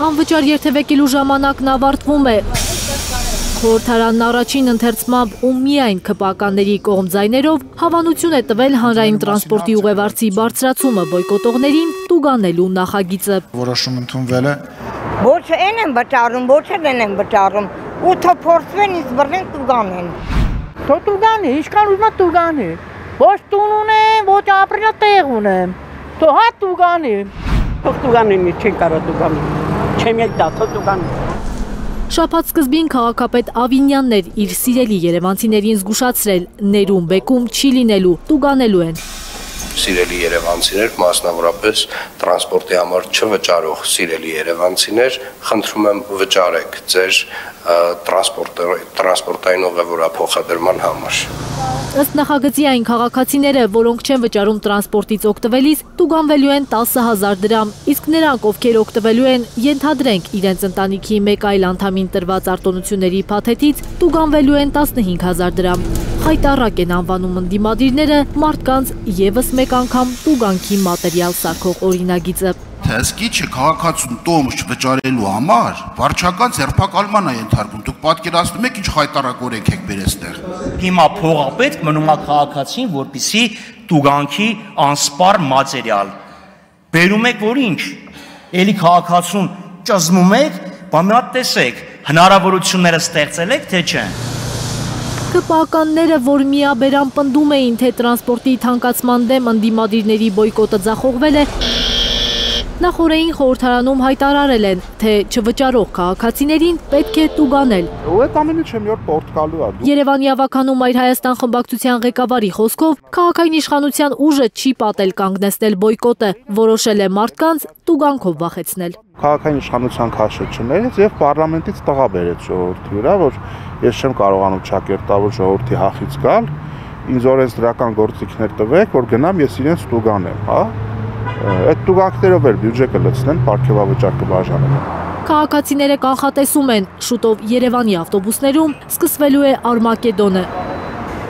Անվճար երթևեկելու ժամանակն ավարտվում է։ Խորհրդարանն առաջին ընթերցմամբ ու միայն ՔՊԱ-կանների կողմ ձայներով հավանություն է տվել հանրային տրանսպորտի ուղևորցի բարձրացումը բոյկոտողներին տուգանելու նախագիծը։ Որոշում ընդունվել է։ Ոչ են են վճարում, ոչ են վճարում, ու թող փորձվեն իսկ բռնեն տուգանեն։ Թող տուգանի, ինչքան ուզում է տուգանի։ Ոչ տուն ունեմ, ոչ ապրելատեղ ունեմ։ Թող հա տուգանի։ Թող տուգանին, չեն կարող տուգանի։ Չեմ եք դա, թող տուգանի։ Շաբաթ սկզբին քաղաքապետ Ավինյանն էր իր սիրելի երևանցիներին զգուշացրել, ներում բեկում չի լինելու, տուգանելու են։ Սիրելի երևանցիներ, մասնավորապես տրանսպորտի համար չվճարող սիրելի երևանցիներ, խնդրում եմ վճարեք ձեր տրանսպորտային ուղևորափոխադրման համար։ Ըստ նախագծի այն քաղաքացիները, որոնք չեն վճարում տրանսպորտից օգտվելիս, տուգանվելու են 10,000 դրամ, իսկ նրանք, ովքեր օգտվելու են, ենթադրենք իրենց ընտանիքի մեկ այլ անդամին տրված արտոնությունների փաթեթից, տուգանվելու են 15,000 դրամ։ Հայտարարակ են անվանում ընդդիմադիրները մարդկանց ևս մեկ անգամ տուգանքի մատերիալ սարքող օրինագիծը։ Թե չէ քաղաքացուն տոմս չվճարելու համար վարչական ձերբակալման է ենթարկվում։ Դուք պատկերացնում եք ինչ հայտարարորենք եք բերեստեղ։ Հիմա փողը պետք մնում է քաղաքացին, որպեսզի տուգանքի անսպառ մատերիալ։ Բերում եք որ ինչ։ Էլի քաղաքացուն ճզմում եք, բամա տեսեք, հնարավորությունները ստեղծել եք, թե չէ։ ԿՊԱ-կանները, որ միաբերան պնդում էին, թե տրանսպորտի թանկացման դեմ ընդդիմադիրների բոյկոտը ձախողվել է, նախորդին խորհրդարանում հայտարարել են, թե չվճարող քաղաքացիներին պետք է տուգանել։ Երևանի ավագանում Այր Հայաստան խմբակցության ղեկավարի խոսքով քաղաքային իշխանության ուժը չի պատել կանգնեցնել բոյկոտը, որոշել է մարդկանց տուգանքով վախեցնել։ Քաղաքային իշխանության քաշը չներից եւ պարլամենտից տղա բերեց ժողովրդի վրա, որ ես չեմ կարողանում ճակերտավոր ժողովրդի հախից գալ, ինձ օրենսդրական գործիքներ տվեք, որ գնամ ես իրենց տուգանեմ, հա։ Այդ տուգանքներով էլ բյուջե կլցնեն, պարգևավճար կբաժանեն։ Քաղաքացիները կանխատեսում են, շուտով Երևանի ավտոբուսներում սկսվելու է Արմագեդոնը։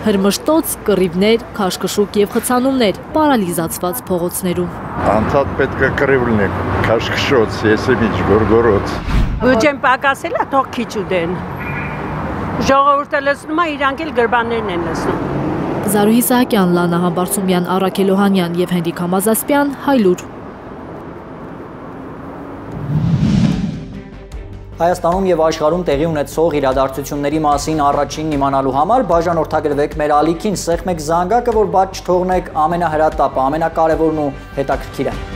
Հրմշտոց, կռիվներ, քաշքշուկ եւ խցանումներ պարալիզացված փողոցներում։ Անդադ պետք է կռիվ լինի, քաշքշոց, եսեմիջ, գորգորոց։ Բյուջեն պակասել է, թող քիչ ուտեն։ Ժողովուրդը լցնում է, իրանք էլ գրբաններն են լցնում։ Զարուհի Սահակյան, Լանա Համբարձումյան, Արաքել Օհանյան եւ Հենրիկ Համազասպյան, Հայլուր։ Հայաստանում եւ աշխարհում տեղի ունեցող իրադարձությունների մասին առաջինն իմանալու համար բաժանորդագրվեք մեր ալիքին, սեղմեք զանգակը, որ բաց չթողնեք ամենահրատապը, ամենակարևորն ու հետաքրքիրը։